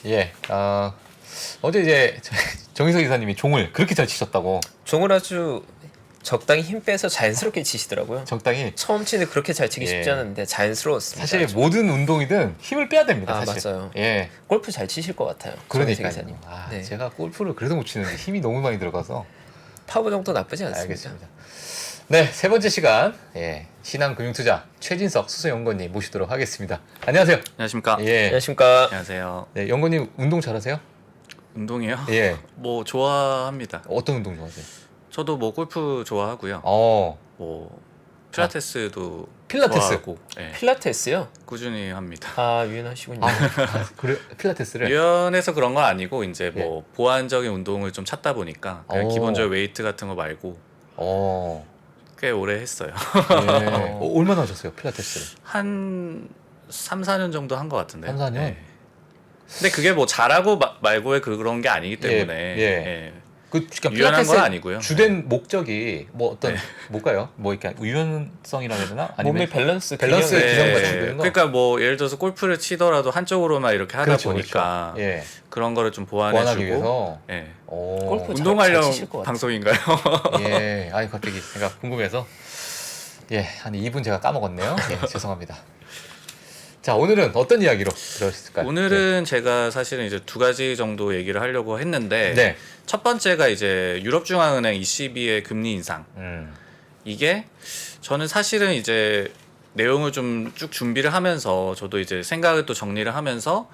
예. 어제 이제 정희석 이사님이 종을 그렇게 잘 치셨다고. 종을 아주 적당히 힘 빼서 자연스럽게 치시더라고요. 적당히. 처음 치는데 그렇게 잘 치기 예. 쉽지 않은데 자연스러웠습니다. 사실 아주. 모든 운동이든 힘을 빼야 됩니다. 사실. 맞아요. 예. 골프 잘 치실 것 같아요. 그러니까요. 정희석 이사님. 네. 제가 골프를 그래도 못 치는데 힘이 너무 많이 들어가서. 파워 정도 나쁘지 않습니다. 알겠습니다. 네, 세 번째 시간. 예. 신한금융투자 최진석 수석연구원님 모시도록 하겠습니다. 안녕하세요. 안녕하십니까. 예. 안녕하십니까. 안녕하세요. 네, 연구원님 운동 잘하세요? 운동이요? 예. 뭐 좋아합니다. 어떤 운동 좋아하세요? 저도 뭐 골프 좋아하고요. 뭐 필라테스도 필라테스. 좋아하고, 예, 필라테스요? 꾸준히 합니다. 유연하시군요. 그래 필라테스를. 유연해서 그런 건 아니고 이제 예. 뭐 보완적인 운동을 좀 찾다 보니까 그냥 기본적인 웨이트 같은 거 말고 꽤 오래 했어요. 예. 얼마나 하셨어요 필라테스를? 한 3, 4년 정도 한 것 같은데. 3, 4년? 예. 근데 그게 뭐 잘하고 말고의 그런 게 아니기 때문에 예. 예. 그러니까 유연한 건 필라테스의 아니고요. 주된 목적이 뭐 어떤 뭘까요? 뭐 이렇게 유연성이라 해야 되나? 아니면 몸의 밸런스 밸런스 균형을 균형 예, 맞추는 거? 그러니까 뭐 예를 들어서 골프를 치더라도 한쪽으로만 이렇게 하다 그렇죠, 보니까 그렇죠. 예. 그런 거를 좀 보완하기 보완해주고 위해서. 예. 골프 잘 운동하려는 치실 것 같아요. 방송인가요? 예. 아니 갑자기 제가 궁금해서 한 2분 제가 까먹었네요. 예, 죄송합니다. 자, 오늘은 어떤 이야기로 들어있을까요? 오늘은 제가 사실은 이제 두 가지 정도 얘기를 하려고 했는데 네. 첫 번째가 이제 유럽중앙은행 ECB의 금리 인상. 이게 저는 사실은 이제 내용을 좀 쭉 준비를 하면서 저도 이제 생각을 또 정리를 하면서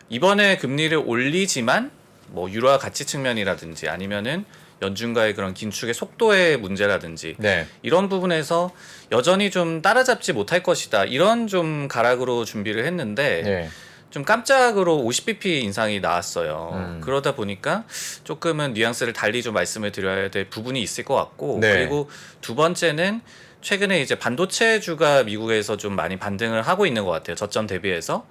이번에 금리를 올리지만 뭐 유로화 가치 측면이라든지 아니면은 연준과의 그런 긴축의 속도의 문제라든지 네. 이런 부분에서 여전히 좀 따라잡지 못할 것이다 이런 좀 가락으로 준비를 했는데 네. 좀 깜짝으로 50bp 인상이 나왔어요. 그러다 보니까 조금은 뉘앙스를 달리 좀 말씀을 드려야 될 부분이 있을 것 같고 네. 그리고 두 번째는 최근에 이제 반도체주가 미국에서 좀 많이 반등을 하고 있는 것 같아요. 저점 대비해서.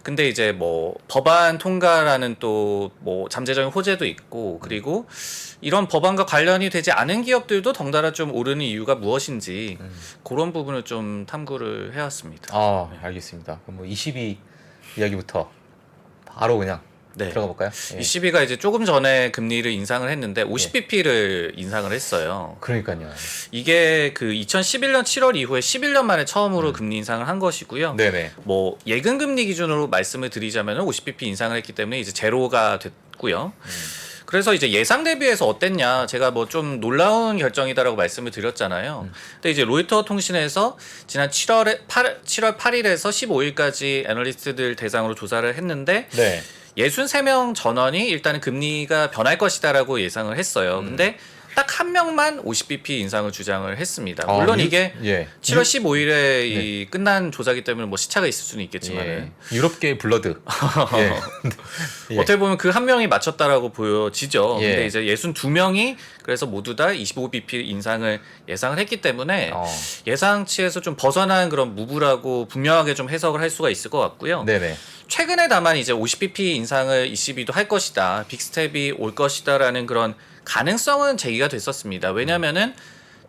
근데 이제 뭐 법안 통과라는 또 뭐 잠재적인 호재도 있고 그리고 이런 법안과 관련이 되지 않은 기업들도 덩달아 좀 오르는 이유가 무엇인지 그런 부분을 좀 탐구를 해왔습니다. 알겠습니다. 그럼 뭐 22 이야기부터 바로 그냥 네. 들어가 볼까요? 예. ECB가 이제 조금 전에 금리를 인상을 했는데 50bp를 인상을 했어요. 그러니까요. 이게 그 2011년 7월 이후에 11년 만에 처음으로 금리 인상을 한 것이고요. 네네. 뭐 예금 금리 기준으로 말씀을 드리자면 50bp 인상을 했기 때문에 이제 제로가 됐고요. 그래서 이제 예상 대비해서 어땠냐 제가 뭐 좀 놀라운 결정이다라고 말씀을 드렸잖아요. 근데 이제 로이터 통신에서 지난 7월 8일에서 15일까지 애널리스트들 대상으로 조사를 했는데 네. 63명 전원이 일단은 금리가 변할 것이다라고 예상을 했어요. 근데 딱 한 명만 50bp 인상을 주장을 했습니다. 물론 이게 7월 15일에 이 끝난 조사기 때문에 뭐 시차가 있을 수는 있겠지만 유럽계 블러드. 예. 어떻게 보면 그 한 명이 맞췄다라고 보여지죠. 예. 근데 이제 62명이 그래서 모두 다 25bp 인상을 예상을 했기 때문에 예상치에서 좀 벗어난 그런 무브라고 분명하게 좀 해석을 할 수가 있을 것 같고요. 네네. 최근에 다만 이제 50bp 인상을 ECB도 할 것이다, 빅스텝이 올 것이다라는 그런 가능성은 제기가 됐었습니다. 왜냐하면은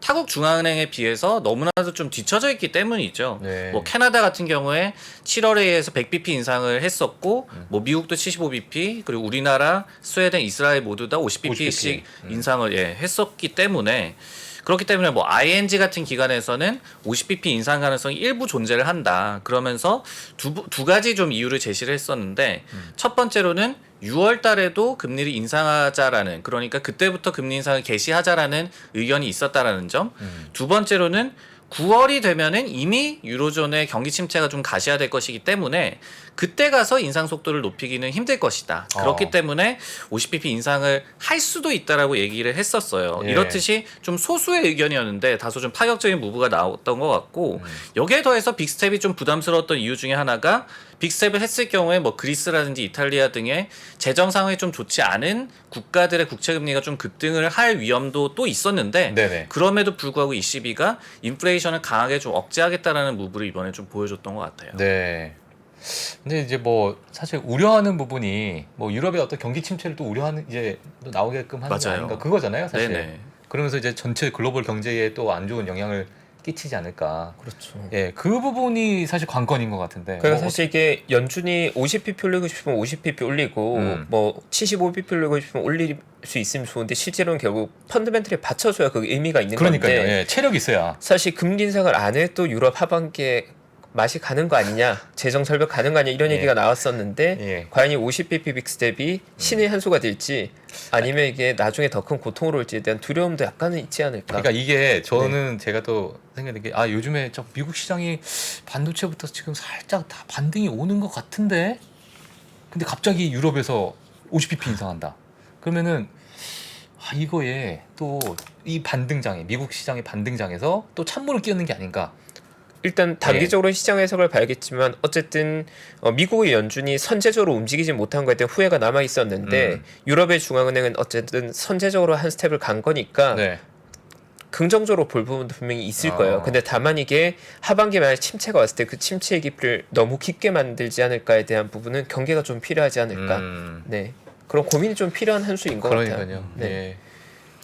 타국 중앙은행에 비해서 너무나도 좀 뒤처져 있기 때문이죠. 네. 뭐 캐나다 같은 경우에 7월에서 100bp 인상을 했었고, 뭐 미국도 75bp, 그리고 우리나라, 스웨덴, 이스라엘 모두 다 50bp씩 인상을 했었기 때문에. 그렇기 때문에 뭐 ING 같은 기관에서는 50bp 인상 가능성이 일부 존재를 한다. 그러면서 두 가지 좀 이유를 제시를 했었는데 첫 번째로는 6월 달에도 금리를 인상하자라는, 그러니까 그때부터 금리 인상을 개시하자라는 의견이 있었다라는 점. 두 번째로는 9월이 되면은 이미 유로존의 경기 침체가 좀 가시화될 것이기 때문에 그때 가서 인상 속도를 높이기는 힘들 것이다. 그렇기 때문에 50bp 인상을 할 수도 있다라고 얘기를 했었어요. 예. 이렇듯이 좀 소수의 의견이었는데 다소 좀 파격적인 무브가 나왔던 것 같고 여기에 더해서 빅스텝이 좀 부담스러웠던 이유 중에 하나가 빅스텝을 했을 경우에 뭐 그리스라든지 이탈리아 등의 재정 상황이 좀 좋지 않은 국가들의 국채 금리가 좀 급등을 할 위험도 또 있었는데 네네. 그럼에도 불구하고 ECB가 인플레이션을 강하게 좀 억제하겠다라는 무브를 이번에 좀 보여줬던 것 같아요. 네. 근데 이제 뭐 사실 우려하는 부분이 뭐 유럽의 어떤 경기 침체를 또 우려하는 이제 또 나오게끔 하는 게 맞아요. 아닌가 그거잖아요, 사실. 네네. 그러면서 이제 전체 글로벌 경제에 또 안 좋은 영향을 끼치지 않을까. 그렇죠. 예, 그 부분이 사실 관건인 것 같은데. 그러니까 뭐 사실 이게 연준이 50bp 올리고 싶으면 50bp 올리고 뭐 75bp 올리고 싶으면 올릴 수 있으면 좋은데 실제로는 결국 펀드멘털에 받쳐줘야 그 의미가 있는 그러니까요. 건데 예, 체력이 있어야. 사실 금리 인상을 안 해도 유럽 하반기에 맛이 가는 거 아니냐, 재정 절벽 가는 거 아니냐 이런 예. 얘기가 나왔었는데 예. 과연 이 50bp 빅스텝이 신의 한 수가 될지 아니면 이게 나중에 더 큰 고통으로 올지에 대한 두려움도 약간은 있지 않을까. 그러니까 이게 저는 제가 또 생각하는 게 요즘에 저 미국 시장이 반도체부터 지금 살짝 다 반등이 오는 것 같은데 근데 갑자기 유럽에서 50bp 인상한다. 그러면은 이거에 또 이 반등장에 미국 시장의 반등장에서 또 찬물을 끼얹는 게 아닌가. 일단 단기적으로 시장 해석을 봐야겠지만 어쨌든 미국의 연준이 선제적으로 움직이지 못한 거에 대한 후회가 남아 있었는데 유럽의 중앙은행은 어쨌든 선제적으로 한 스텝을 간 거니까 네. 긍정적으로 볼 부분도 분명히 있을 거예요. 근데 다만 이게 하반기에 만약 침체가 왔을 때 그 침체의 깊이를 너무 깊게 만들지 않을까에 대한 부분은 경계가 좀 필요하지 않을까. 네. 그런 고민이 좀 필요한 한 수인 것 같아요. 그러니까요. 네. 예.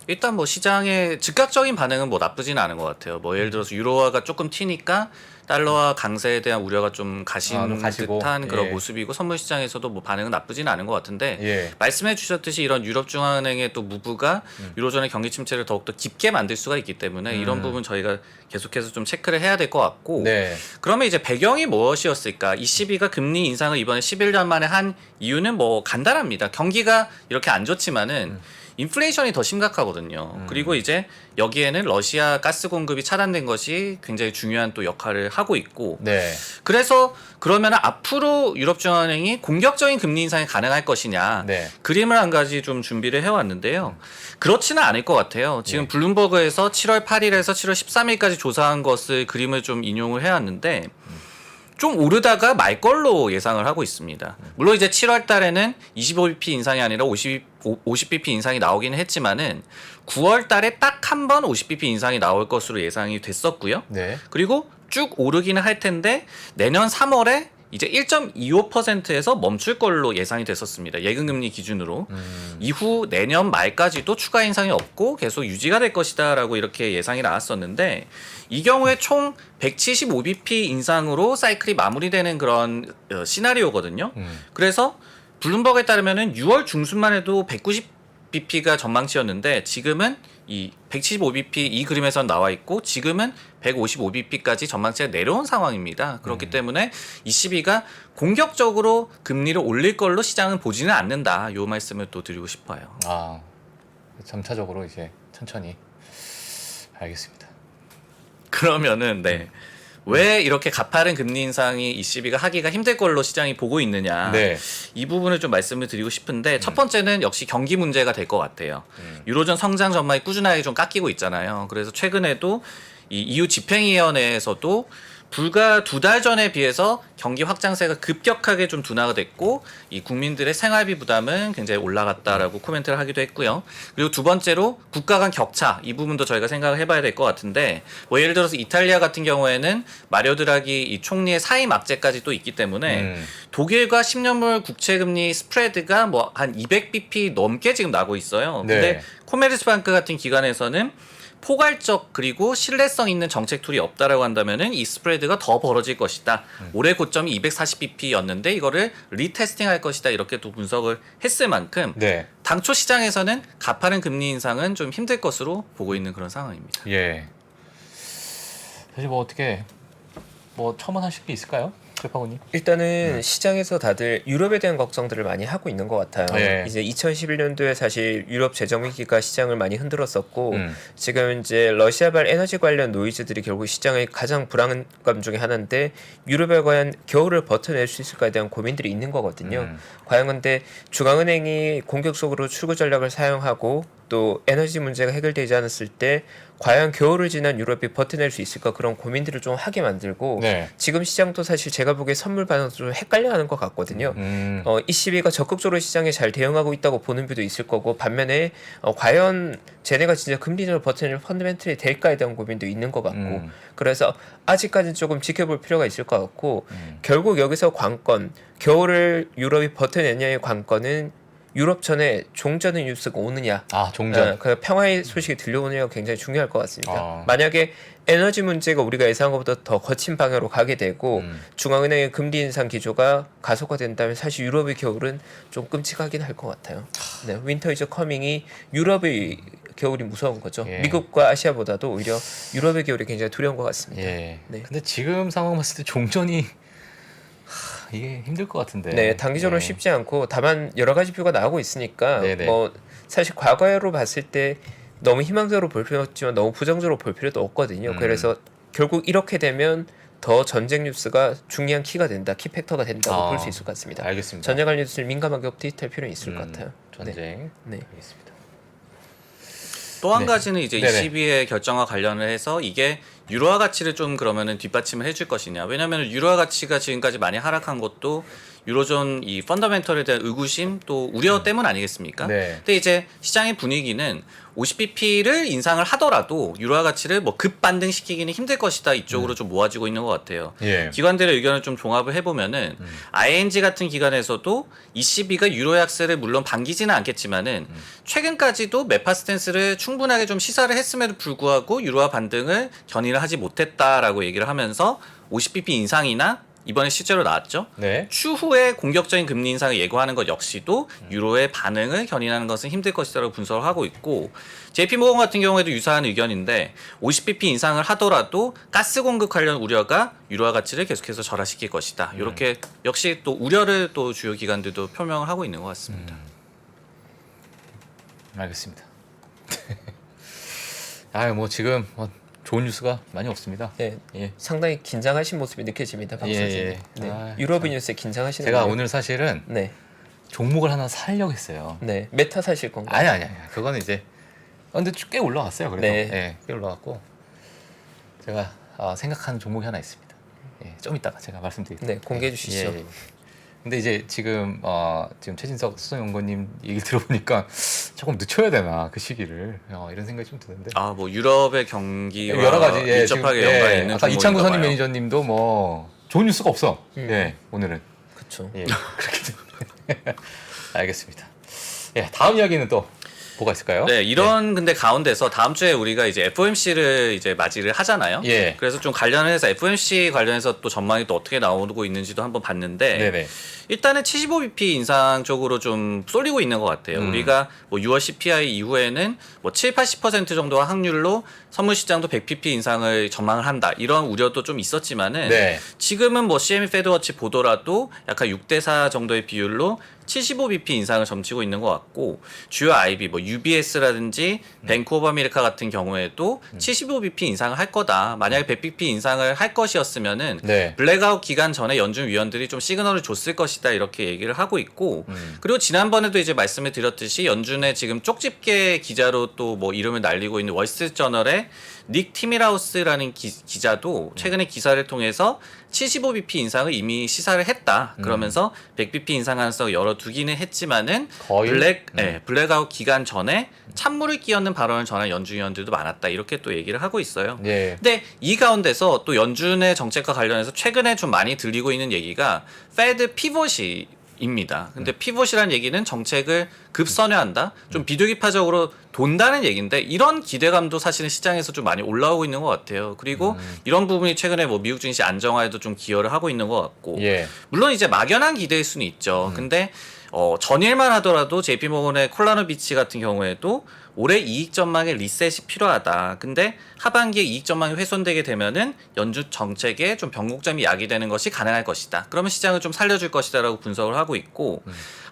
일단 뭐 시장의 즉각적인 반응은 뭐 나쁘지는 않은 것 같아요. 뭐 예를 들어서 유로화가 조금 튀니까 달러와 강세에 대한 우려가 좀 가신 가시고. 듯한 그런 예. 모습이고 선물 시장에서도 뭐 반응은 나쁘지는 않은 것 같은데 예. 말씀해 주셨듯이 이런 유럽 중앙은행의 또 무브가 유로존의 경기 침체를 더욱더 깊게 만들 수가 있기 때문에 이런 부분 저희가 계속해서 좀 체크를 해야 될 것 같고 네. 그러면 이제 배경이 무엇이었을까? ECB가 금리 인상을 이번에 11년 만에 한 이유는 뭐 간단합니다. 경기가 이렇게 안 좋지만은 인플레이션이 더 심각하거든요. 그리고 이제 여기에는 러시아 가스 공급이 차단된 것이 굉장히 중요한 또 역할을 하고 있고 네. 그래서 그러면 앞으로 유럽중앙은행이 공격적인 금리 인상이 가능할 것이냐 네. 그림을 한 가지 좀 준비를 해왔는데요. 그렇지는 않을 것 같아요. 지금 블룸버그에서 7월 8일에서 7월 13일까지 조사한 것을 그림을 좀 인용을 해왔는데 좀 오르다가 말 걸로 예상을 하고 있습니다. 물론 이제 7월 달에는 25bp 인상이 아니라 50bp 인상이 나오긴 했지만은 9월 달에 딱 한 번 50bp 인상이 나올 것으로 예상이 됐었고요. 네. 그리고 쭉 오르기는 할 텐데 내년 3월에 이제 1.25%에서 멈출 걸로 예상이 됐었습니다. 예금금리 기준으로. 이후 내년 말까지도 추가 인상이 없고 계속 유지가 될 것이다라고 이렇게 예상이 나왔었는데 이 경우에 총 175bp 인상으로 사이클이 마무리되는 그런 시나리오거든요. 그래서 블룸버그에 따르면은 6월 중순만 해도 190bp가 전망치였는데 지금은 이 175bp 이 그림에선 나와 있고 지금은 155bp까지 전망치가 내려온 상황입니다. 그렇기 때문에 ECB가 공격적으로 금리를 올릴 걸로 시장은 보지는 않는다. 요 말씀을 또 드리고 싶어요. 점차적으로 이제 천천히. 알겠습니다. 그러면은 왜 이렇게 가파른 금리 인상이 ECB가 하기가 힘들 걸로 시장이 보고 있느냐. 네. 이 부분을 좀 말씀을 드리고 싶은데 첫 번째는 역시 경기 문제가 될 것 같아요. 유로존 성장 전망이 꾸준하게 좀 깎이고 있잖아요. 그래서 최근에도 이 EU 집행위원회에서도 불과 2달 전에 비해서 경기 확장세가 급격하게 좀 둔화가 됐고 이 국민들의 생활비 부담은 굉장히 올라갔다라고 코멘트를 하기도 했고요. 그리고 두 번째로 국가 간 격차 이 부분도 저희가 생각을 해봐야 될 것 같은데 뭐 예를 들어서 이탈리아 같은 경우에는 마리오 드라기 이 총리의 사임 악재까지 또 있기 때문에 독일과 10년물 국채금리 스프레드가 뭐 한 200bp 넘게 지금 나고 있어요. 근데 네. 코메르츠방크 같은 기관에서는 포괄적 그리고 신뢰성 있는 정책 툴이 없다라고 한다면은 이 스프레드가 더 벌어질 것이다. 올해 고점이 240bp였는데 이거를 리테스팅할 것이다. 이렇게 또 분석을 했을 만큼 네. 당초 시장에서는 가파른 금리 인상은 좀 힘들 것으로 보고 있는 그런 상황입니다. 예. 사실 뭐 어떻게 첨언하실 게 있을까요? 최파고님. 일단은 시장에서 다들 유럽에 대한 걱정들을 많이 하고 있는 것 같아요. 네. 이제 2011년도에 사실 유럽 재정 위기가 시장을 많이 흔들었었고 지금 이제 러시아발 에너지 관련 노이즈들이 결국 시장의 가장 불안감 중에 하나인데 유럽에 과연 겨울을 버텨낼 수 있을까에 대한 고민들이 있는 거거든요. 과연 근데 중앙은행이 공격적으로 출구 전략을 사용하고 또 에너지 문제가 해결되지 않았을 때 과연 겨울을 지난 유럽이 버텨낼 수 있을까 그런 고민들을 좀 하게 만들고 네. 지금 시장도 사실 제가 보기에 선물 반응도 좀 헷갈려하는 것 같거든요. ECB가 적극적으로 시장에 잘 대응하고 있다고 보는 뷰도 있을 거고 반면에 과연 쟤네가 진짜 금리를 버텨낼 펀드멘털이 될까에 대한 고민도 있는 것 같고 그래서 아직까지는 조금 지켜볼 필요가 있을 것 같고 결국 여기서 관건 겨울을 유럽이 버텨내냐의 관건은 유럽 전에 종전의 뉴스가 오느냐, 아 종전. 그 평화의 소식이 들려오느냐가 굉장히 중요할 것 같습니다. 아. 만약에 에너지 문제가 우리가 예상한 것보다 더 거친 방향으로 가게 되고 음. 중앙은행의 금리 인상 기조가 가속화된다면 사실 유럽의 겨울은 좀 끔찍하긴 할 것 같아요. 네, 윈터 이즈 커밍이 유럽의 겨울이 무서운 거죠. 예. 미국과 아시아보다도 오히려 유럽의 겨울이 굉장히 두려운 것 같습니다. 예. 네. 근데 지금 상황 봤을 때 종전이 이게 힘들 것 같은데. 네, 단기적으로 예. 쉽지 않고 다만 여러 가지 뷰가 나오고 있으니까 네네. 뭐 사실 과거로 봤을 때 너무 희망적으로 볼 필요 없지만 너무 부정적으로 볼 필요도 없거든요. 그래서 결국 이렇게 되면 더 전쟁 뉴스가 중요한 키가 된다, 키 팩터가 된다고 볼 수 있을 것 같습니다. 알겠습니다. 전쟁 관련 뉴스를 민감하게 업데이트할 필요는 있을 것 같아요. 전쟁. 네. 알겠습니다. 또 한 네. 가지는 이제 네네. 22의 결정과 관련을 해서 이게 유로화 가치를 좀 그러면은 뒷받침을 해줄 것이냐. 왜냐하면 유로화 가치가 지금까지 많이 하락한 것도 유로존 이 펀더멘털에 대한 의구심 또 우려 때문 아니겠습니까? 네. 근데 이제 시장의 분위기는 50bp를 인상을 하더라도 유로화 가치를 뭐 급반등시키기는 힘들 것이다 이쪽으로 좀 모아지고 있는 것 같아요. 예. 기관들의 의견을 좀 종합을 해보면은 ING 같은 기관에서도 ECB가 유로 약세를 물론 반기지는 않겠지만은 최근까지도 메파 스탠스를 충분하게 좀 시사를 했음에도 불구하고 유로화 반등을 견인을 하지 못했다라고 얘기를 하면서 50bp 인상이나 이번에 실제로 나왔죠. 네. 추후에 공격적인 금리 인상을 예고하는 것 역시도 유로의 반응을 견인하는 것은 힘들 것이라고 분석을 하고 있고 JP모건 같은 경우에도 유사한 의견인데 50bp 인상을 하더라도 가스 공급 관련 우려가 유로화 가치를 계속해서 절하시킬 것이다. 이렇게 역시 또 우려를 또 주요 기관들도 표명을 하고 있는 것 같습니다. 알겠습니다. 아, 뭐 지금 뭐 좋은 뉴스가 많이 없습니다. 네, 예. 상당히 긴장하신 모습이 느껴집니다, 방송진이. 예. 네. 아, 유럽의 뉴스에 긴장하시는 제가 거예요? 오늘 사실은 네, 종목을 하나 사려고 했어요. 네, 메타 사실 건가요? 아니. 그거는 이제 근데 꽤 올라갔어요. 그래도 네. 예, 꽤 올라갔고 제가 생각하는 종목이 하나 있습니다. 예, 좀 이따가 제가 말씀드릴게요. 네, 공개해 주시죠. 예. 근데 이제 지금 최진석 수석연구원님 얘기 들어보니까 조금 늦춰야 되나 그 시기를 이런 생각이 좀 드는데. 아, 뭐 유럽의 경기와 여러 가지 밀접하게 연관이 있는 아까 이창구 종목인가 선임 봐요. 매니저님도 뭐 좋은 뉴스가 없어. 예, 오늘은. 그렇죠. 예, 그렇기 때문에 알겠습니다. 예, 다음 이야기는 또 뭐가 있을까요? 네, 이런 근데 가운데서 다음 주에 우리가 이제 FOMC를 이제 맞이를 하잖아요. 예. 그래서 좀 관련해서 FOMC 관련해서 또 전망이 또 어떻게 나오고 있는지도 한번 봤는데 네네. 일단은 75bp 인상 쪽으로 좀 쏠리고 있는 것 같아요. 우리가 뭐 6월 CPI 이후에는 뭐 7, 80% 정도 확률로 선물 시장도 100bp 인상을 전망을 한다. 이런 우려도 좀 있었지만은 네. 지금은 뭐 CME 패드워치 보더라도 약간 6대4 정도의 비율로 75bp 인상을 점치고 있는 것 같고 주요 IB 뭐 UBS라든지 뱅크 오브 아메리카 같은 경우에도 75bp 인상을 할 거다. 만약에 100bp 인상을 할 것이었으면은 네. 블랙아웃 기간 전에 연준 위원들이 좀 시그널을 줬을 것이다 이렇게 얘기를 하고 있고 그리고 지난번에도 이제 말씀을 드렸듯이 연준의 지금 쪽집게 기자로 또 뭐 이름을 날리고 있는 월스트리트저널의 닉 티밀하우스라는 기자도 최근에 기사를 통해서 75bp 인상을 이미 시사를 했다. 그러면서 100bp 인상 가능성을 열어두기는 했지만은 거의? 블랙아웃 기간 전에 찬물을 끼얹는 발언을 전한 연준 위원들도 많았다. 이렇게 또 얘기를 하고 있어요. 예. 근데 이 가운데서 또 연준의 정책과 관련해서 최근에 좀 많이 들리고 있는 얘기가 페드 피벗이 입니다. 근데 피봇이라는 얘기는 정책을 급선회한다, 좀 비둘기파적으로 돈다는 얘기인데 이런 기대감도 사실은 시장에서 좀 많이 올라오고 있는 것 같아요. 그리고 이런 부분이 최근에 뭐 미국 증시 안정화에도 좀 기여를 하고 있는 것 같고, 예. 물론 이제 막연한 기대일 수는 있죠. 근데 전일만 하더라도 JP모건의 콜라노비치 같은 경우에도 올해 이익 전망의 리셋이 필요하다. 근데 하반기에 이익 전망이 훼손되게 되면은 연준 정책에 좀 변곡점이 야기되는 것이 가능할 것이다. 그러면 시장을 좀 살려줄 것이다라고 분석을 하고 있고,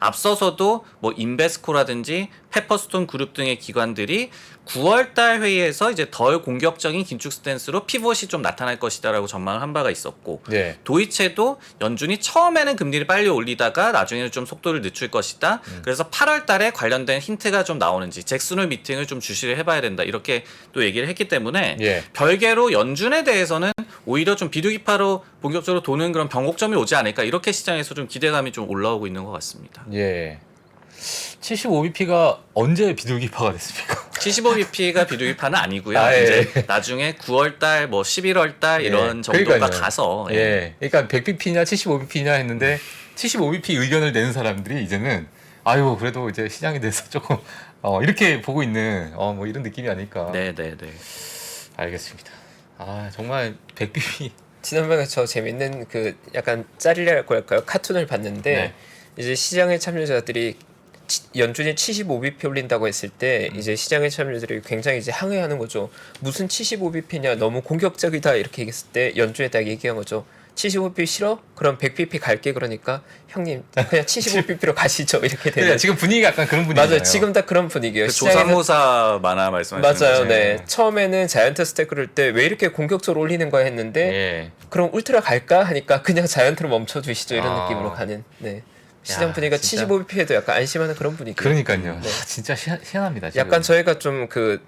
앞서서도 뭐 인베스코라든지 페퍼스톤 그룹 등의 기관들이 9월달 회의에서 이제 덜 공격적인 긴축 스탠스로 피봇이 좀 나타날 것이다라고 전망을 한 바가 있었고, 네. 도이체도 연준이 처음에는 금리를 빨리 올리다가 나중에는 좀 속도를 늦출 것이다. 그래서 8월달에 관련된 힌트가 좀 나오는지 잭슨홀 미팅을 좀 주시를 해봐야 된다. 이렇게 또 얘기를 했기 때문에 예. 별개로 연준에 대해서는 오히려 좀 비둘기파로 본격적으로 도는 그런 변곡점이 오지 않을까, 이렇게 시장에서 좀 기대감이 좀 올라오고 있는 것 같습니다. 예. 75bp가 언제 비둘기파가 됐습니까? 75bp가 비둘기파는 아니고요. 아, 예. 이제 나중에 9월달, 뭐 11월달 이런 예. 정도가 그러니까요. 가서 예. 그러니까 100bp냐 75bp냐 했는데 75bp 의견을 내는 사람들이 이제는 아유 그래도 이제 시장에 대해서 조금 이렇게 보고 있는 뭐 이런 느낌이 아닐까. 네네네. 알겠습니다. 아 정말 백비비. 지난번에 저 재밌는 그 약간 짤이라고 할까요? 카툰을 봤는데 네. 이제 시장의 참여자들이 연준이 75bp 올린다고 했을 때 이제 시장의 참여자들이 굉장히 이제 항의하는 거죠. 무슨 75bp냐 너무 공격적이다 이렇게 얘기했을 때 연준에 딱 얘기한 거죠. 75bp 싫어? 그럼 100bp 갈게. 그러니까 형님 그냥 75bp로 가시죠 이렇게 되는. 그러니까 지금 분위기가 약간 그런 분위기잖아요. 맞아요. 지금 딱 그런 분위기예요. 그 시장에서- 조삼모사 만화 말씀하시는 맞아요. 거죠? 네. 처음에는 자이언트 스택 그럴 때 왜 이렇게 공격적으로 올리는 거야 했는데 예. 그럼 울트라 갈까 하니까 그냥 자이언트로 멈춰 주시죠 이런 아. 느낌으로 가는. 네. 시장 야, 분위기가 진짜. 75bp에도 약간 안심하는 그런 분위기. 그러니까요. 네. 진짜 희한합니다. 지금. 약간 저희가 좀 그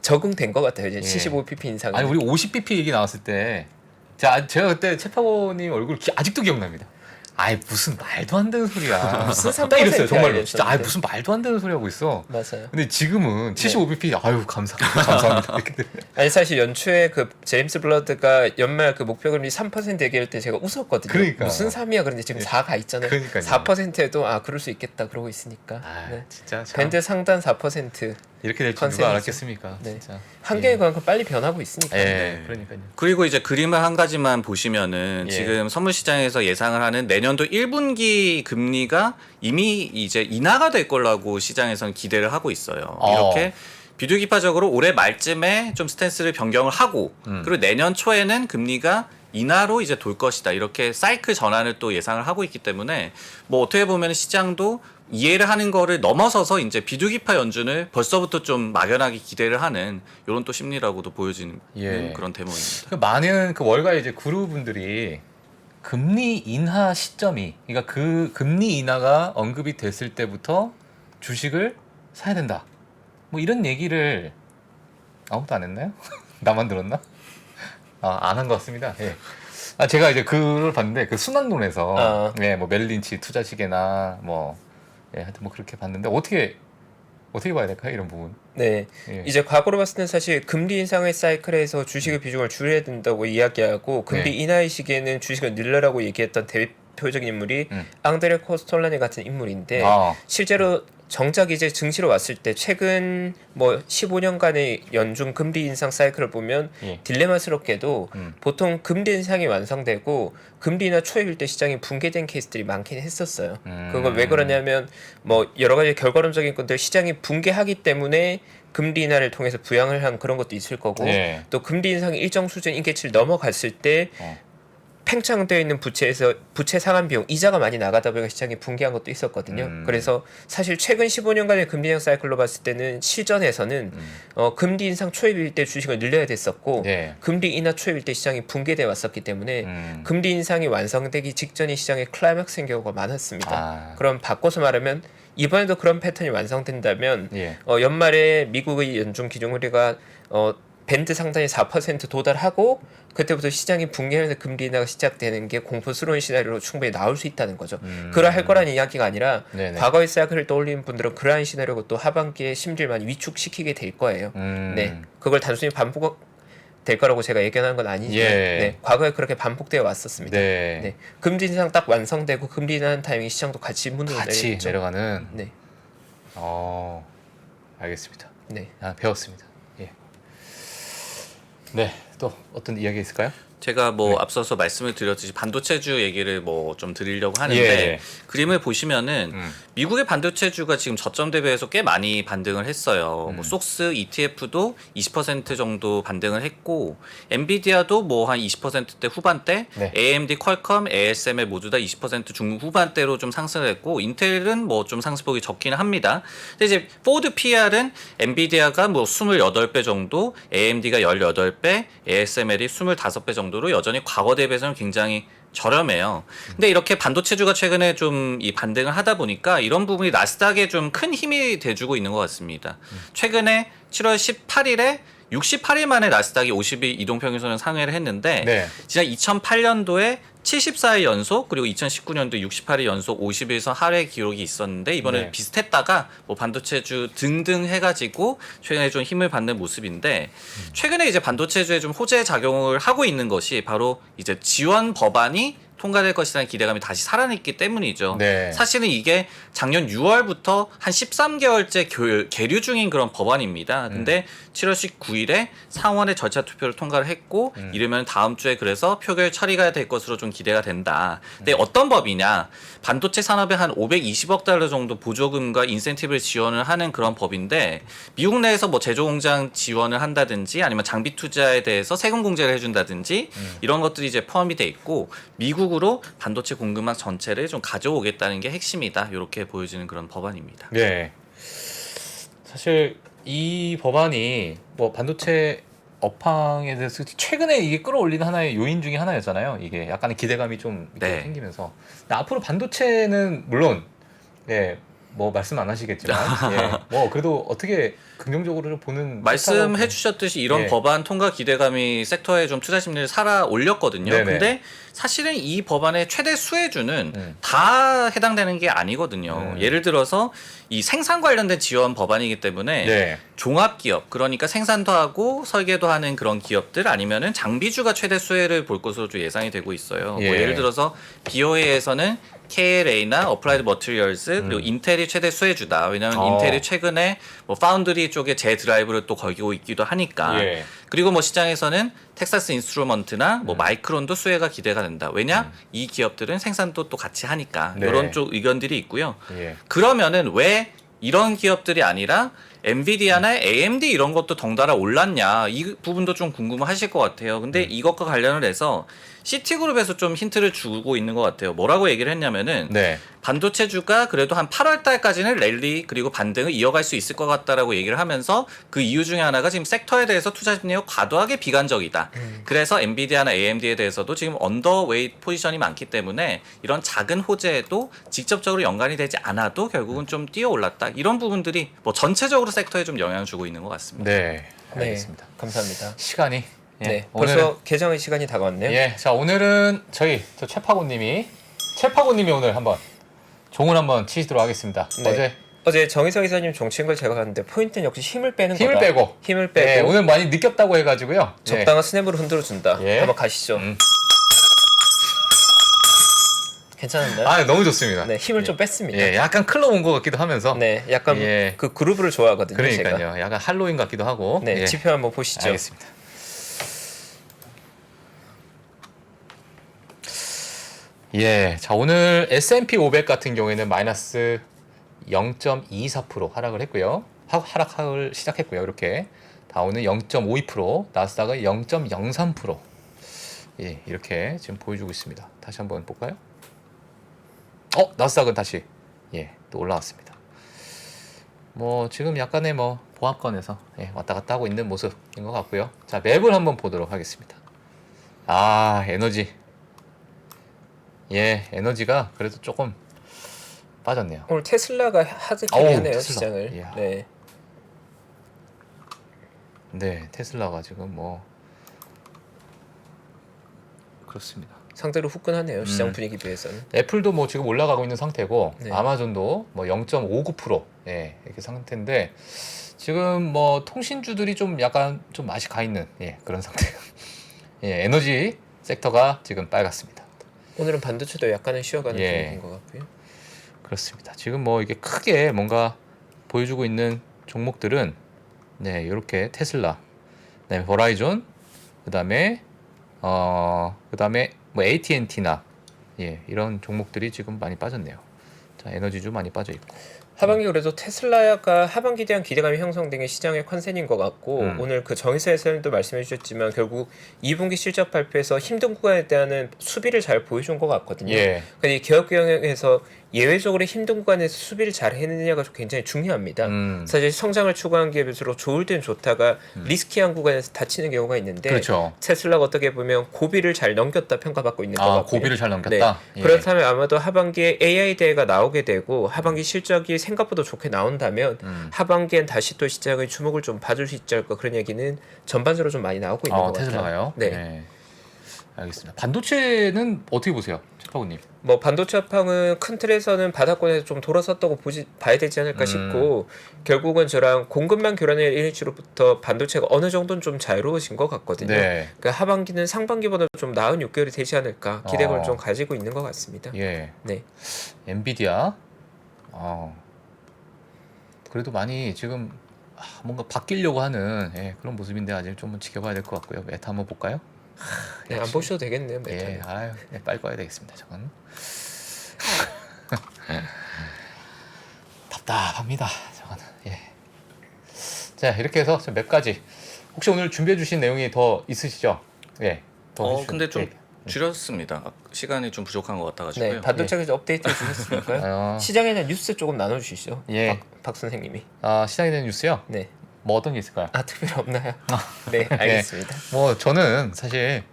적응된 것 같아요. 이제 예. 75bp 인상은. 아니 우리 50bp 얘기 나왔을 때 제가 그때 최파고님 얼굴 아직도 기억납니다. 아이 무슨 말도 안 되는 소리야. 무슨 딱 이랬어요 3% 정말로. 진짜 이랬었는데. 무슨 말도 안 되는 소리 하고 있어. 맞아요. 근데 지금은 75bp 아유 감사합니다. 이렇게 돼. 아니 사실 연초에 그 제임스 블러드가 연말 그 목표금리 3% 얘기할 때 제가 웃었거든요. 그러니까. 무슨 3이야? 그런데 지금 4가 있잖아요. 그러니까요. 4%에도 그럴 수 있겠다 그러고 있으니까. 아 네. 진짜 참 밴드 상단 4%. 이렇게 될 줄 컨센서스. 누가 알았겠습니까? 네. 진짜. 한계에 그만큼 빨리 변하고 있으니까. 예. 네. 그러니까요. 그리고 이제 그림을 한 가지만 보시면은 예. 지금 선물 시장에서 예상을 하는 내년도 1분기 금리가 이미 이제 인하가 될 거라고 시장에서는 기대를 하고 있어요. 이렇게 비둘기파적으로 올해 말쯤에 좀 스탠스를 변경을 하고 그리고 내년 초에는 금리가 인하로 이제 돌 것이다. 이렇게 사이클 전환을 또 예상을 하고 있기 때문에 뭐 어떻게 보면 시장도 이해를 하는 거를 넘어서서 이제 비둘기파 연준을 벌써부터 좀 막연하게 기대를 하는 이런 또 심리라고도 보여지는 예. 그런 대목입니다. 그 많은 그 월가 이제 그룹분들이 금리 인하 시점이 그러니까 그 금리 인하가 언급이 됐을 때부터 주식을 사야 된다. 뭐 이런 얘기를 아무도 안 했나요? 나만 들었나? 안 한 것 같습니다. 예. 제가 이제 그걸 봤는데 그 순환론에서 예, 뭐 멜린치 투자시계나 뭐 예, 하여튼 뭐 그렇게 봤는데 어떻게 봐야 될까요? 이런 부분. 네. 예. 이제 과거로 봤을 때는 사실 금리 인상의 사이클에서 주식의 비중을 줄여야 된다고 이야기하고 금리 네. 인하의 시기에는 주식을 늘려라고 얘기했던 대표적인 인물이 앙드레 코스톨라니 같은 인물인데 실제로 정작 이제 증시로 왔을 때 최근 뭐 15년간의 연중 금리 인상 사이클을 보면 예. 딜레마스럽게도 보통 금리 인상이 완성되고 금리 인하 초입일 때 시장이 붕괴된 케이스들이 많긴 했었어요. 그건 왜 그러냐면 뭐 여러 가지 결과론적인 것들 시장이 붕괴하기 때문에 금리 인하를 통해서 부양을 한 그런 것도 있을 거고 예. 또 금리 인상이 일정 수준 인계치를 넘어갔을 때 팽창되어 있는 부채에서 부채 상환 비용 이자가 많이 나가다 보니까 시장이 붕괴한 것도 있었거든요. 그래서 사실 최근 15년간의 금리 인상 사이클로 봤을 때는 실전에서는 금리 인상 초입일 때 주식을 늘려야 됐었고 예. 금리 인하 초입일 때 시장이 붕괴돼 왔었기 때문에 금리 인상이 완성되기 직전이 시장에 클라이맥스인 경우가 많았습니다. 그럼 바꿔서 말하면 이번에도 그런 패턴이 완성된다면 예. 연말에 미국의 연준 기준금리가 밴드 상단이 4% 도달하고 그때부터 시장이 붕괴하면서 금리 인하가 시작되는 게 공포스러운 시나리오로 충분히 나올 수 있다는 거죠. 그러할 거라는 이야기가 아니라 네네. 과거의 사이클을 떠올리는 분들은 그러한 시나리오가 또 하반기에 심리를 많이 위축시키게 될 거예요. 네, 그걸 단순히 반복 될 거라고 제가 예견하는 건 아니지만 예. 네, 과거에 그렇게 반복되어 왔었습니다. 네. 네, 금리 인상 딱 완성되고 금리 인하는 타이밍 시장도 같이 문으로 같이 내리겠죠. 내려가는. 네, 알겠습니다. 네. 배웠습니다. 예. 네, 또 어떤 이야기 있을까요? 제가 뭐 앞서서 말씀을 드렸듯이 반도체주 얘기를 뭐 좀 드리려고 하는데 예. 그림을 보시면은 미국의 반도체주가 지금 저점 대비해서 꽤 많이 반등을 했어요. 뭐 속스 ETF도 20% 정도 반등을 했고 엔비디아도 뭐 한 20%대 후반대, 네. AMD, 퀄컴, ASML 모두 다 20% 중후반대로 좀 상승을 했고 인텔은 뭐 좀 상승폭이 적기는 합니다. 근데 이제 포드 PR은 엔비디아가 뭐 28배 정도, AMD가 18배, ASML이 25배 정도로 여전히 과거 대비해서는 굉장히 저렴해요. 근데 이렇게 반도체주가 최근에 좀 이 반등을 하다 보니까 이런 부분이 나스닥에 좀 큰 힘이 돼주고 있는 것 같습니다. 최근에 7월 18일에 68일 만에 나스닥이 50일 이동평균선을 상회를 했는데 네. 지난 2008년도에 74일 연속 그리고 2019년도 68일 연속 51선 하회 기록이 있었는데 이번에 네. 비슷했다가 뭐 반도체주 등등 해가지고 최근에 좀 힘을 받는 모습인데 최근에 이제 반도체주에 좀 호재 작용을 하고 있는 것이 바로 이제 지원 법안이 통과될 것이라는 기대감이 다시 살아났기 때문이죠. 네. 사실은 이게 작년 6월부터 한 13개월째 계류 중인 그런 법안입니다. 근데 7월 19일에 상원의 절차 투표를 통과를 했고 이르면 다음 주에 그래서 표결 처리가 될 것으로 좀 기대가 된다. 근데 어떤 법이냐? 반도체 산업에 한 520억 달러 정도 보조금과 인센티브를 지원을 하는 그런 법인데 미국 내에서 뭐 제조 공장 지원을 한다든지 아니면 장비 투자에 대해서 세금 공제를 해준다든지 이런 것들이 이제 포함이 돼 있고 미국으로 반도체 공급망 전체를 좀 가져오겠다는 게 핵심이다. 이렇게 보여지는 그런 법안입니다. 네. 사실 이 법안이 뭐 반도체 업황에 대해서 최근에 이게 끌어올리는 하나의 요인 중에 하나였잖아요. 이게 약간의 기대감이 좀 이렇게 네. 생기면서. 근데 앞으로 반도체는 물론 예, 뭐 말씀 안 하시겠지만 예, 뭐 그래도 어떻게 긍정적으로 보는 말씀해 섹터라고- 주셨듯이 이런 예. 법안 통과 기대감이 섹터에 좀 투자 심리를 살아 올렸거든요. 네네. 근데 사실은 이 법안의 최대 수혜주는 음. 다 해당되는 게 아니거든요. 예를 들어서 이 생산 관련된 지원 법안이기 때문에 네. 종합기업 그러니까 생산도 하고 설계도 하는 그런 기업들 아니면은 장비주가 최대 수혜를 볼 것으로 좀 예상이 되고 있어요. 예. 뭐 예를 들어서 BOA에서는 KLA나 어플라이드 머티리얼스 그리고 인텔이 최대 수혜주다. 왜냐하면 인텔이 최근에 뭐 파운드리 쪽에 제 드라이브를 또 걸고 있기도 하니까. 예. 그리고 뭐 시장에서는 텍사스 인스트루먼트나 뭐 마이크론도 수혜가 기대가 된다. 왜냐? 이 기업들은 생산도 또 같이 하니까. 네. 이런 쪽 의견들이 있고요. 예. 그러면은 왜 이런 기업들이 아니라 엔비디아나 AMD 이런 것도 덩달아 올랐냐 이 부분도 좀 궁금하실 것 같아요. 근데 이것과 관련을 해서 시티그룹에서 좀 힌트를 주고 있는 것 같아요. 뭐라고 얘기를 했냐면은 네. 반도체주가 그래도 한 8월 달까지는 랠리 그리고 반등을 이어갈 수 있을 것 같다라고 얘기를 하면서 그 이유 중에 하나가 지금 섹터에 대해서 투자 심리가 과도하게 비관적이다. 그래서 엔비디아나 AMD에 대해서도 지금 언더웨이트 포지션이 많기 때문에 이런 작은 호재에도 직접적으로 연관이 되지 않아도 결국은 좀 뛰어 올랐다. 이런 부분들이 뭐 전체적으로 섹터에 좀 영향을 주고 있는 것 같습니다. 네. 네, 알겠습니다. 감사합니다. 시간이 예, 네, 오늘은- 벌써 개정의 시간이 다가왔네요. 예, 자 오늘은 저 최파고님이 오늘 한번 종을 한번 치시도록 하겠습니다. 네. 어제 정희성 이사님 종친 걸 제가 봤는데 포인트는 역시 힘을 빼는 힘을 거다. 빼고. 힘을 빼고 예, 오늘 많이 느꼈다고 해가지고요. 예. 적당한 스냅으로 흔들어 준다. 예. 한번 가시죠. 괜찮은가요? 아 너무 좋습니다. 네, 힘을 좀 뺐습니다. 예, 약간 클럽 온 것 같기도 하면서. 네, 약간 예. 그 그루브를 좋아하거든요. 그러니까요. 제가. 약간 할로윈 같기도 하고. 네, 예. 지표 한번 보시죠. 알겠습니다. 예, 자 오늘 S&P 500 같은 경우에는 마이너스 0.24% 하락을 했고요. 하락을 시작했고요. 이렇게 다우는 0.52%, 나스닥은 0.03%. 예, 이렇게 지금 보여주고 있습니다. 다시 한번 볼까요? 나스닥은 다시 또 올라왔습니다. 뭐 지금 약간의 뭐 보합권에서 왔다 갔다 하고 있는 모습인 것 같고요. 자, 맵을 한번 보도록 하겠습니다. 에너지. 예, 에너지가 그래도 조금 빠졌네요. 오늘 테슬라가 하드캐리 어우, 하네요, 테슬라. 시장을. 이야. 네. 네, 테슬라가 지금 뭐 그렇습니다. 상대로 후끈하네요, 시장 분위기 비해서는. 애플도 뭐 지금 올라가고 있는 상태고 네. 아마존도 뭐 0.59% 이렇게 상태인데 지금 뭐 통신주들이 좀 약간 좀 맛이 가 있는 그런 상태예요. 에너지 섹터가 지금 빨갛습니다. 오늘은 반도체도 약간은 쉬어가는 예. 분위기인 것 같고요. 그렇습니다. 지금 뭐 이게 크게 뭔가 보여주고 있는 종목들은 이렇게 테슬라, 그다음에 버라이존, 그다음에 뭐 AT&T나 이런 종목들이 지금 많이 빠졌네요. 자, 에너지주 많이 빠져 있고. 하반기 그래도 테슬라가 하반기에 대한 기대감이 형성된 게 시장의 컨센인 것 같고 오늘 그 정의사 회사님도 말씀해 주셨지만 결국 2분기 실적 발표에서 힘든 구간에 대한 수비를 잘 보여준 것 같거든요. 예. 근데 이 기업 경영에서 예외적으로 힘든 구간에서 수비를 잘 해내느냐가 굉장히 중요합니다. 사실 성장을 추구한 기업일수록 좋을 땐 좋다가 리스키한 구간에서 다치는 경우가 있는데 그렇죠. 테슬라가 어떻게 보면 고비를 잘 넘겼다 평가받고 있는 것 같고요. 고비를 잘 넘겼다. 네. 그렇다면 아마도 하반기에 AI 대회가 나오게 되고 하반기 실적이 생각보다 좋게 나온다면 하반기엔 다시 또 시장의 주목을 좀 받을 수 있지 않을까 그런 얘기는 전반적으로 좀 많이 나오고 있는 것 테슬라가요? 같아요. 네. 알겠습니다. 반도체는 어떻게 보세요, 최파구님? 뭐 반도체 업황은 큰 틀에서는 바닥권에서 좀 돌아섰다고 봐야 되지 않을까 싶고 결국은 저랑 공급망 교란의 일치로부터 반도체가 어느 정도는 좀 자유로워진 것 같거든요. 네. 그러니까 하반기는 상반기보다 좀 나은 6개월이 되지 않을까 기대감을 어. 좀 가지고 있는 것 같습니다. 예. 네. 엔비디아. 그래도 많이 지금 뭔가 바뀌려고 하는 그런 모습인데 아직 좀 지켜봐야 될 것 같고요. 메타 한번 볼까요? 네, 안 보셔도 되겠네요. 메타는. 예, 아유, 빨리 꺼야 되겠습니다. 저건 답답합니다. 저거는. 예. 자, 이렇게 해서 몇 가지. 혹시 오늘 준비해주신 내용이 더 있으시죠? 예. 더 근데 좀 예. 줄였습니다. 시간이 좀 부족한 것 같아가지고요. 네, 반도체에 업데이트 해주셨으니까요. 시장에 대한 뉴스 조금 나눠주시죠. 예. 박 선생님이. 시장에 대한 뉴스요? 네. 뭐 어떤 게 있을까요? 특별히 없나요? 네, 알겠습니다. 뭐 저는 사실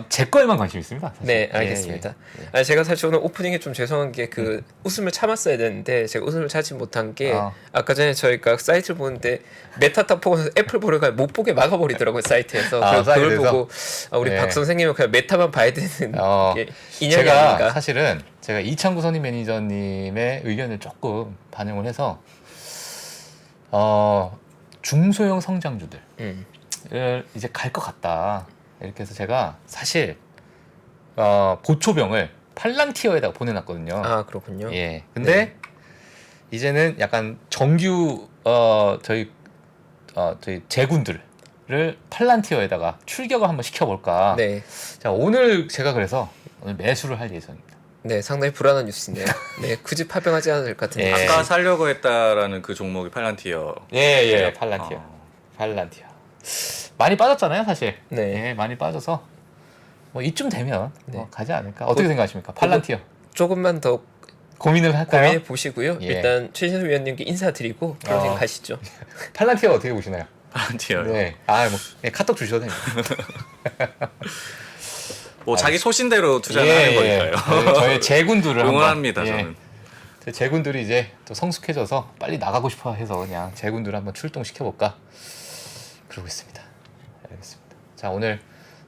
제 거에만 관심 있습니다. 사실. 네, 알겠습니다. 예. 아니, 제가 사실 오늘 오프닝에 좀 죄송한 게 그 웃음을 참았어야 되는데 제가 웃음을 참지 못한 게 아까 전에 저희가 사이트를 보는데 메타탑 보고 애플 보려가 못 보게 막아버리더라고요 사이트에서. 그래서 그걸 사이트에서? 보고 우리 네. 박 선생님은 그냥 메타만 봐야 되는 게 인연이 제가 아닌가. 사실은 제가 이창구 선임 매니저님의 의견을 조금 반영을 해서 중소형 성장주들 이제 갈 것 같다. 이렇게 해서 제가 사실 보초병을 팔란티어에다가 보내놨거든요. 그렇군요. 예. 근데 이제는 약간 정규 저희 제군들을 팔란티어에다가 출격을 한번 시켜볼까. 네. 자, 오늘 제가 그래서 오늘 매수를 할 예정입니다. 네, 상당히 불안한 뉴스인데요. 네, 굳이 파병하지 않아도 될 것 같은데. 예. 아까 살려고 했다라는 그 종목이 팔란티어. 예, 팔란티어. 팔란티어. 많이 빠졌잖아요, 사실. 네. 예, 많이 빠져서 뭐 이쯤 되면 뭐 가지 않을까. 어떻게 생각하십니까? 팔란티어. 조금만 더 고민을 할까요? 고민해 보시고요. 예. 일단 최진수 위원님께 인사드리고 그런 가시죠. 팔란티어 어떻게 보시나요? 팔란티어. 네. 카톡 주셔도 됩니다. 뭐 자기 소신대로 투자를 하는 거니까요. 네, 저희 제군들을 응원합니다. 한번, 저는. 제 제군들이 이제 또 성숙해져서 빨리 나가고 싶어 해서 그냥 제군들을 한번 출동시켜 볼까 그러고 있습니다. 알겠습니다. 자, 오늘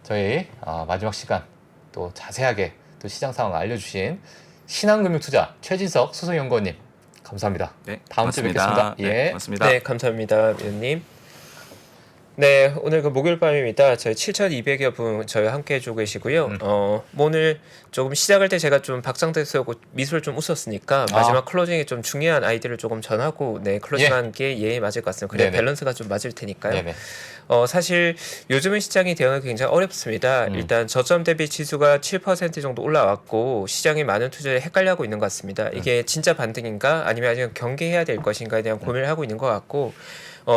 저희 마지막 시간 또 자세하게 또 시장 상황 알려주신 신한금융투자 최진석 수석연구원님 감사합니다. 네, 다음 주에 맞습니다. 뵙겠습니다. 예. 네, 맞습니다. 네, 감사합니다, 위원님. 네, 오늘 그 목요일 밤입니다. 저희 7,200여 분 저희 함께 해주고 계시고요. 뭐 오늘 조금 시작할 때 제가 좀 박장대소하고 미소를 좀 웃었으니까 마지막 클로징에 좀 중요한 아이디어를 조금 전하고 클로징하는 게 예에 맞을 것 같습니다. 그래야 네네. 밸런스가 좀 맞을 테니까요. 네네. 사실 요즘은 시장이 대응하기 굉장히 어렵습니다. 일단 저점 대비 지수가 7% 정도 올라왔고 시장이 많은 투자에 헷갈려하고 있는 것 같습니다. 이게 진짜 반등인가 아니면 아직 경계해야 될 것인가에 대한 고민을 하고 있는 것 같고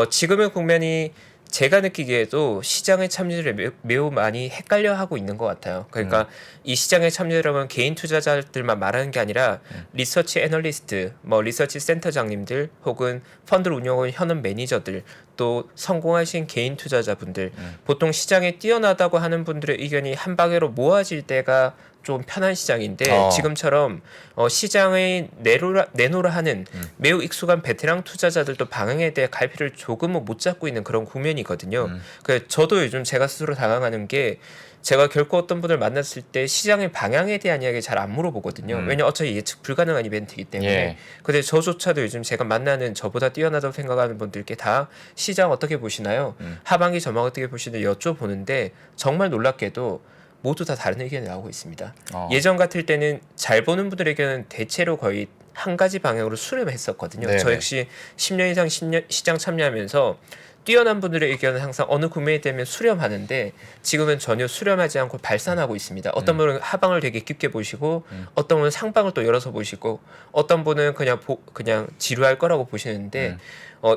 지금의 국면이 제가 느끼기에도 시장의 참여를 매우 많이 헷갈려 하고 있는 것 같아요. 그러니까 이 시장의 참여라면 개인 투자자들만 말하는 게 아니라 리서치 애널리스트, 뭐 리서치 센터장님들 혹은 펀드를 운영하는 현업 매니저들 또 성공하신 개인 투자자분들 보통 시장에 뛰어나다고 하는 분들의 의견이 한 방으로 모아질 때가 좀 편한 시장인데 지금처럼 시장의 내노라 하는 매우 익숙한 베테랑 투자자들도 방향에 대해 갈피를 조금은 못 잡고 있는 그런 국면이거든요. 그래서 저도 요즘 제가 스스로 당황하는 게 제가 결코 어떤 분을 만났을 때 시장의 방향에 대한 이야기 잘 안 물어보거든요. 왜냐면 어차피 예측 불가능한 이벤트이기 때문에. 예. 근데 저조차도 요즘 제가 만나는 저보다 뛰어나다고 생각하는 분들께 다 시장 어떻게 보시나요? 하반기 전망 어떻게 보시나요? 여쭤보는데 정말 놀랍게도 모두 다 다른 의견이 나오고 있습니다. 예전 같을 때는 잘 보는 분들의 의견은 대체로 거의 한 가지 방향으로 수렴했었거든요. 네네. 저 역시 10년 이상 시장 참여하면서 뛰어난 분들의 의견은 항상 어느 국면이 되면 수렴하는데 지금은 전혀 수렴하지 않고 발산하고 있습니다. 어떤 분은 하방을 되게 깊게 보시고 어떤 분은 상방을 또 열어서 보시고 어떤 분은 그냥 지루할 거라고 보시는데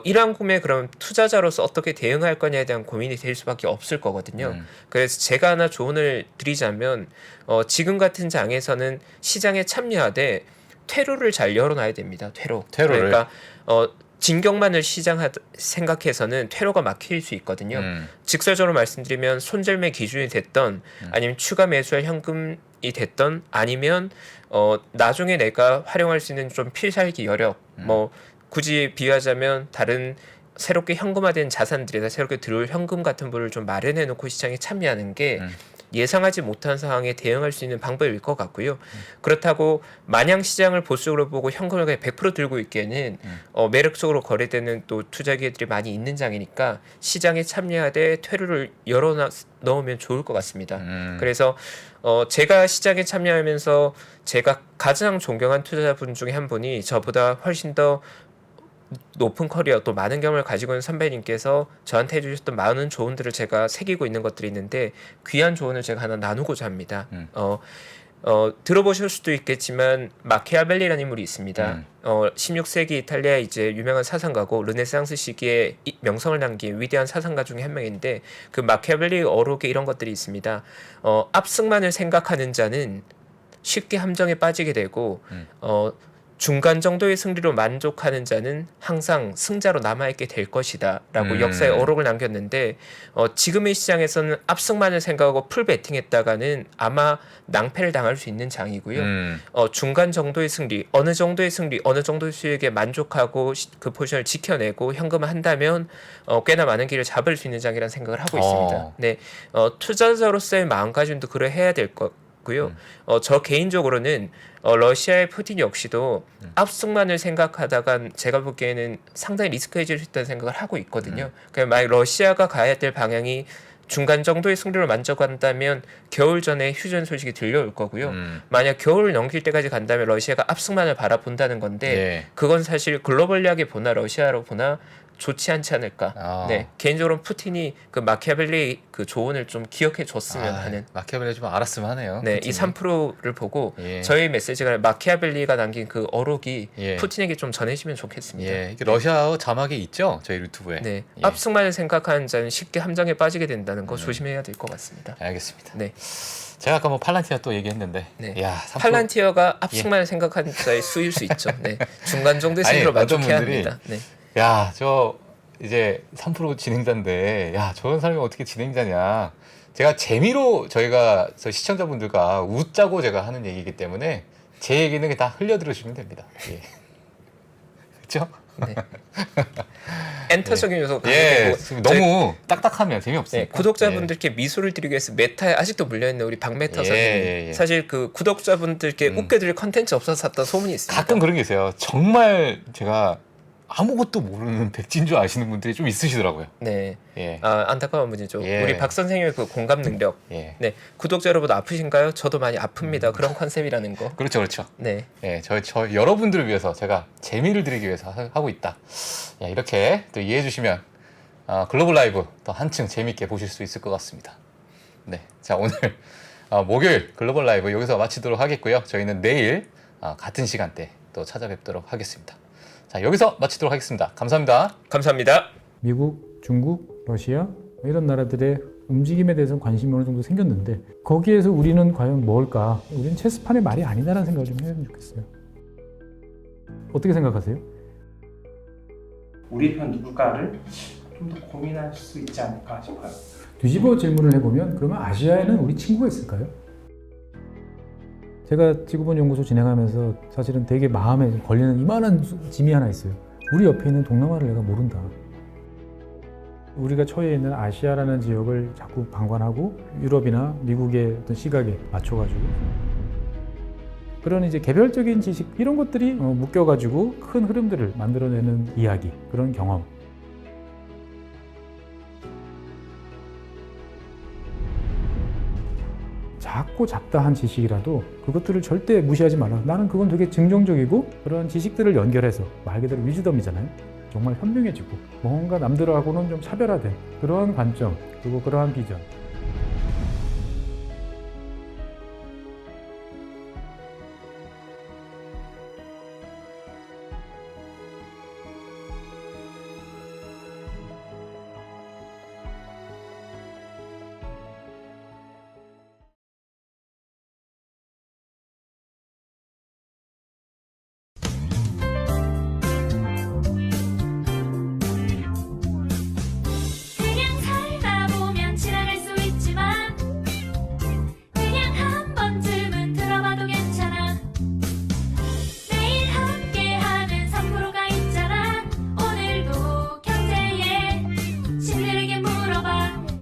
이러한 국면에 그럼 투자자로서 어떻게 대응할 거냐에 대한 고민이 될 수밖에 없을 거거든요. 그래서 제가 하나 조언을 드리자면 지금 같은 장에서는 시장에 참여하되 퇴로를 잘 열어놔야 됩니다. 퇴로를. 그러니까 진격만을 생각해서는 퇴로가 막힐 수 있거든요. 직설적으로 말씀드리면 손절매 기준이 됐던 아니면 추가 매수할 현금이 됐던 아니면 나중에 내가 활용할 수 있는 좀 필살기 여력 뭐 굳이 비유하자면 다른 새롭게 현금화된 자산들이나 새롭게 들어올 현금 같은 거를 좀 마련해 놓고 시장에 참여하는 게 예상하지 못한 상황에 대응할 수 있는 방법일 것 같고요. 그렇다고 마냥 시장을 보수적으로 보고 현금을 그냥 100% 들고 있기에는 매력적으로 거래되는 또 투자 기회들이 많이 있는 장이니까 시장에 참여하되 퇴로를 넣으면 좋을 것 같습니다. 그래서 제가 시장에 참여하면서 제가 가장 존경한 투자자분 중에 한 분이 저보다 훨씬 더 높은 커리어 또 많은 경험을 가지고 있는 선배님께서 저한테 해주셨던 많은 조언들을 제가 새기고 있는 것들이 있는데 귀한 조언을 제가 하나 나누고자 합니다. 들어보실 수도 있겠지만 마키아벨리라는 인물이 있습니다. 16세기 이탈리아 이제 유명한 사상가고 르네상스 시기에 명성을 남긴 위대한 사상가 중에 한 명인데 그 마키아벨리 어록에 이런 것들이 있습니다. 압승만을 생각하는 자는 쉽게 함정에 빠지게 되고 중간 정도의 승리로 만족하는 자는 항상 승자로 남아있게 될 것이다 라고 역사의 어록을 남겼는데 지금의 시장에서는 압승만을 생각하고 풀 배팅했다가는 아마 낭패를 당할 수 있는 장이고요. 중간 정도의 승리, 어느 정도의 승리, 어느 정도의 수익에 만족하고 그 포지션을 지켜내고 현금을 한다면 꽤나 많은 길을 잡을 수 있는 장이라는 생각을 하고 있습니다. 네, 투자자로서의 마음가짐도 그래 해야 될 것 고요. 저 개인적으로는 러시아의 푸틴 역시도 압승만을 생각하다간 제가 보기에는 상당히 리스크해질 수 있다는 생각을 하고 있거든요. 그러니까 만약 러시아가 가야 될 방향이 중간 정도의 승리를 만족한다면 겨울 전에 휴전 소식이 들려올 거고요. 만약 겨울을 넘길 때까지 간다면 러시아가 압승만을 바라본다는 건데 그건 사실 글로벌하게 보나 러시아로 보나 좋지 않지 않을까. 네, 개인적으로는 푸틴이 그 마키아벨리 그 조언을 좀 기억해 줬으면 하는. 마키아벨리 좀 알았으면 하네요. 네, 푸틴이. 이 3%를 보고 저희 메시지가 마키아벨리가 남긴 그 어록이 푸틴에게 좀 전해지면 좋겠습니다. 이게 러시아어 자막에 있죠, 저희 유튜브에. 네, 압승만을 생각하는 자는 쉽게 함정에 빠지게 된다는 거 조심해야 될 것 같습니다. 알겠습니다. 네, 제가 아까 뭐 팔란티아 또 얘기했는데, 야, 팔란티어가 압승만을 생각하는 자의 수일 수 있죠. 네, 중간 정도의 승리로 만족해야 합니다. 네. 야, 저 이제 3% 진행자인데, 야, 저런 사람이 어떻게 진행자냐. 제가 재미로 저희가 저 시청자분들과 웃자고 제가 하는 얘기이기 때문에 제 얘기는 다 흘려 들으시면 됩니다. 그렇죠? 네. 엔터적인 요소가 너무 딱딱하면 재미없어요. 구독자분들께 미소를 드리기 위해서 메타에 아직도 물려있는 우리 박메타 선생님 사실 그 구독자분들께 웃겨드릴 컨텐츠 없어서 샀던 소문이 있습니다. 가끔 그런 게 있어요. 정말 제가 아무것도 모르는 백진주 아시는 분들이 좀 있으시더라고요. 네, 안타까운 분이죠. 우리 박 선생님의 그 공감 능력. 네, 구독자 여러분 아프신가요? 저도 많이 아픕니다. 그런 컨셉이라는 거. 그렇죠. 네, 저 여러분들을 위해서 제가 재미를 드리기 위해서 하고 있다. 이렇게 또 이해해 주시면 글로벌 라이브 더 한층 재미있게 보실 수 있을 것 같습니다. 네, 자 오늘 목요일 글로벌 라이브 여기서 마치도록 하겠고요. 저희는 내일 같은 시간대 또 찾아뵙도록 하겠습니다. 자, 여기서 마치도록 하겠습니다. 감사합니다. 감사합니다. 미국, 중국, 러시아 이런 나라들의 움직임에 대해서 관심이 어느 정도 생겼는데 거기에서 우리는 과연 뭘까? 우리는 체스판의 말이 아니다라는 생각을 좀 해야 좋겠어요. 어떻게 생각하세요? 우리 편 누굴까를 좀 더 고민할 수 있지 않을까 싶어요. 뒤집어 질문을 해보면 그러면 아시아에는 우리 친구가 있을까요? 제가 지구본 연구소 진행하면서 사실은 되게 마음에 걸리는 이만한 짐이 하나 있어요. 우리 옆에 있는 동남아를 내가 모른다. 우리가 처해 있는 아시아라는 지역을 자꾸 방관하고 유럽이나 미국의 어떤 시각에 맞춰가지고 그런 이제 개별적인 지식 이런 것들이 묶여가지고 큰 흐름들을 만들어내는 이야기, 그런 경험. 작고 잡다한 지식이라도 그것들을 절대 무시하지 말라. 나는 그건 되게 긍정적이고 그런 지식들을 연결해서 말 그대로 위즈덤이잖아요. 정말 현명해지고 뭔가 남들하고는 좀 차별화된 그러한 관점 그리고 그러한 비전